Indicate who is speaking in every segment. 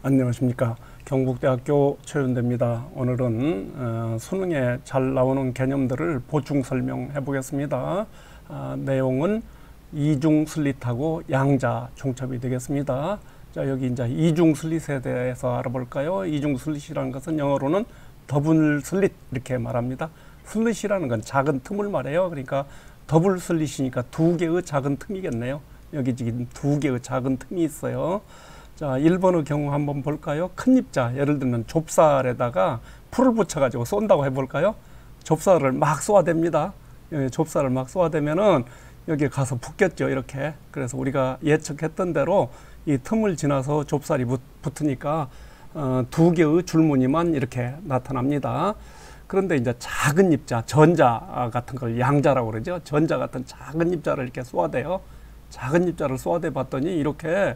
Speaker 1: 안녕하십니까. 경북대학교 최윤대입니다. 오늘은 수능에 잘 나오는 개념들을 보충 설명해 보겠습니다. 내용은 이중 슬릿하고 양자 중첩이 되겠습니다. 자, 여기 이제 이중 슬릿에 대해서 알아볼까요? 이중 슬릿이라는 것은 영어로는 더블 슬릿 이렇게 말합니다. 슬릿이라는 건 작은 틈을 말해요. 그러니까 더블 슬릿이니까 두 개의 작은 틈이겠네요. 여기 지금 두 개의 작은 틈이 있어요. 자, 1번의 경우 한번 볼까요? 큰 입자, 예를 들면 좁쌀에다가 풀을 붙여가지고 쏜다고 해볼까요? 좁쌀을 막 쏘아댑니다. 좁쌀을 막 쏘아대면은 여기에 가서 붙겠죠, 이렇게. 그래서 우리가 예측했던 대로 이 틈을 지나서 좁쌀이 붙으니까 두 개의 줄무늬만 이렇게 나타납니다. 그런데 이제 작은 입자, 전자 같은 걸 양자라고 그러죠. 전자 같은 작은 입자를 이렇게 쏘아대요. 작은 입자를 쏘아대 봤더니 이렇게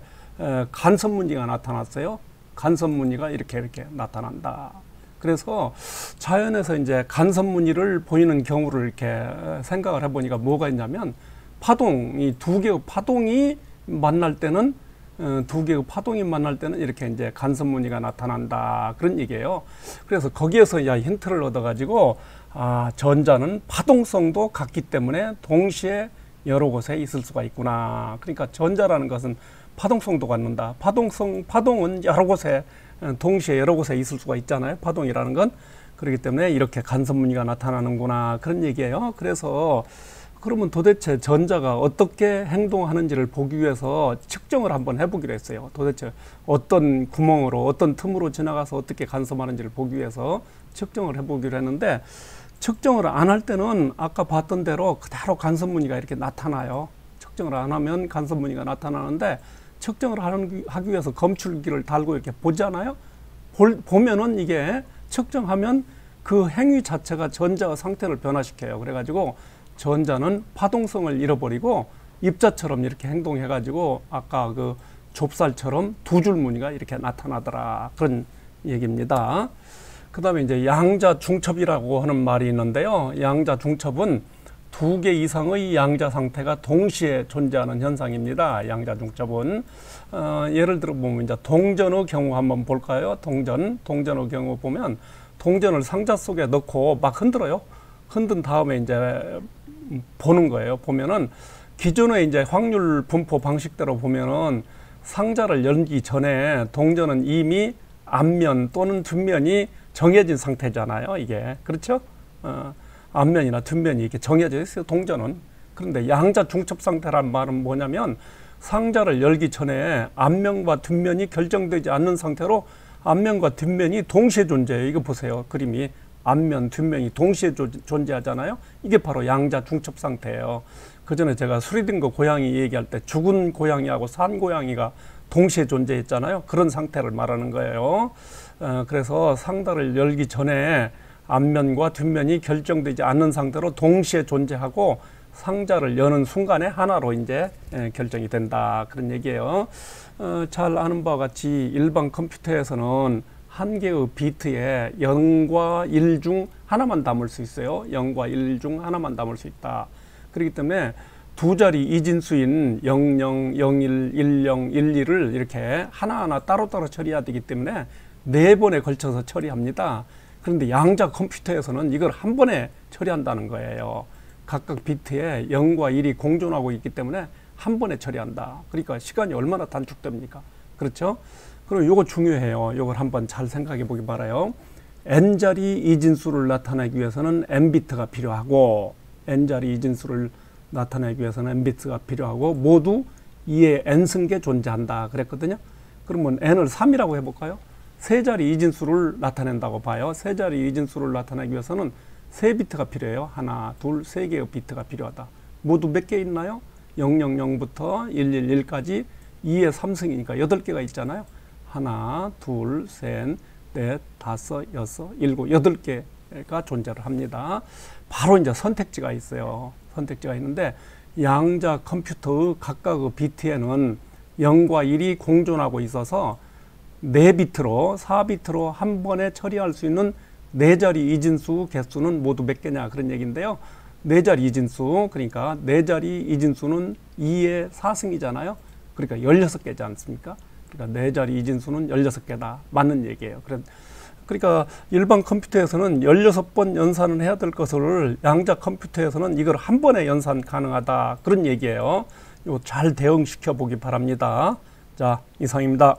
Speaker 1: 간섭무늬가 나타났어요. 간섭무늬가 이렇게 나타난다. 그래서 자연에서 이제 간섭무늬를 보이는 경우를 이렇게 생각을 해보니까 뭐가 있냐면 파동이 두 개의 파동이 만날 때는 이렇게 이제 간섭무늬가 나타난다. 그런 얘기예요. 그래서 거기에서 이제 힌트를 얻어가지고 전자는 파동성도 같기 때문에 동시에 여러 곳에 있을 수가 있구나. 그러니까 전자라는 것은 파동성도 갖는다. 파동은 여러 곳에, 동시에 여러 곳에 있을 수가 있잖아요. 파동이라는 건. 그렇기 때문에 이렇게 간섭무늬가 나타나는구나. 그런 얘기예요. 그래서 그러면 도대체 전자가 어떻게 행동하는지를 보기 위해서 측정을 한번 해보기로 했어요. 도대체 어떤 구멍으로, 어떤 틈으로 지나가서 어떻게 간섭하는지를 보기 위해서 측정을 해보기로 했는데, 측정을 안 할 때는 아까 봤던 대로 그대로 간섭무늬가 이렇게 나타나요. 측정을 안 하면 간섭무늬가 나타나는데, 측정을 하기 위해서 검출기를 달고 이렇게 보잖아요. 보면은 이게 측정하면 그 행위 자체가 전자의 상태를 변화시켜요. 그래가지고 전자는 파동성을 잃어버리고 입자처럼 이렇게 행동해가지고 아까 그 좁쌀처럼 두 줄 무늬가 이렇게 나타나더라. 그런 얘기입니다. 그 다음에 이제 양자 중첩이라고 하는 말이 있는데요. 양자 중첩은 두 개 이상의 양자 상태가 동시에 존재하는 현상입니다. 양자 중첩은 예를 들어 보면 이제 동전의 경우 한번 볼까요? 동전의 경우 보면 동전을 상자 속에 넣고 막 흔들어요. 흔든 다음에 이제 보는 거예요. 보면은 기존의 이제 확률 분포 방식대로 보면은 상자를 열기 전에 동전은 이미 앞면 또는 뒷면이 정해진 상태잖아요. 이게 그렇죠? 앞면이나 뒷면이 이렇게 정해져 있어요. 동전은. 그런데 양자 중첩 상태란 말은 뭐냐면 상자를 열기 전에 앞면과 뒷면이 결정되지 않는 상태로 앞면과 뒷면이 동시에 존재해요. 이거 보세요. 그림이 앞면, 뒷면이 동시에 존재하잖아요. 이게 바로 양자 중첩 상태예요. 그 전에 제가 수리등거 고양이 얘기할 때 죽은 고양이하고 산 고양이가 동시에 존재했잖아요. 그런 상태를 말하는 거예요. 그래서 상자를 열기 전에 앞면과 뒷면이 결정되지 않는 상태로 동시에 존재하고 상자를 여는 순간에 하나로 이제 결정이 된다. 그런 얘기예요. 잘 아는 바와 같이 일반 컴퓨터에서는 한 개의 비트에 0과 1 중 하나만 담을 수 있어요. 0과 1 중 하나만 담을 수 있다. 그렇기 때문에 두 자리 이진수인 00, 01, 10, 12를 이렇게 하나하나 따로따로 처리해야 되기 때문에 4번에 걸쳐서 처리합니다. 그런데 양자 컴퓨터에서는 이걸 한 번에 처리한다는 거예요. 각각 비트에 0과 1이 공존하고 있기 때문에 한 번에 처리한다. 그러니까 시간이 얼마나 단축됩니까? 그렇죠? 그리고 요거 중요해요. 요걸 한번 잘 생각해 보기 바라요. n자리 이진수를 나타내기 위해서는 n비트가 필요하고 n자리 이진수를 나타내기 위해서는 n비트가 필요하고 모두 2의 n승계 존재한다 그랬거든요. 그러면 n을 3이라고 해볼까요? 세 자리 이진수를 나타낸다고 봐요. 세 자리 이진수를 나타내기 위해서는 3비트가 필요해요. 하나, 둘, 3개의 비트가 필요하다. 모두 몇 개 있나요? 000부터 111까지 2의 3승이니까 8개가 있잖아요. 하나, 둘, 셋, 넷, 다섯, 여섯, 일곱, 8개가 존재를 합니다. 바로 이제 선택지가 있어요. 선택지가 있는데 양자 컴퓨터의 각각의 비트에는 0과 1이 공존하고 있어서 4비트로, 4비트로 한 번에 처리할 수 있는 4자리 이진수 개수는 모두 몇 개냐 그런 얘기인데요. 4자리 이진수, 그러니까 4자리 이진수는 2의 4승이잖아요. 그러니까 16개지 않습니까? 그러니까 4자리 이진수는 16개다. 맞는 얘기예요. 그러니까 일반 컴퓨터에서는 16번 연산을 해야 될 것을 양자 컴퓨터에서는 이걸 한 번에 연산 가능하다. 그런 얘기예요. 이거 잘 대응시켜 보기 바랍니다. 자, 이상입니다.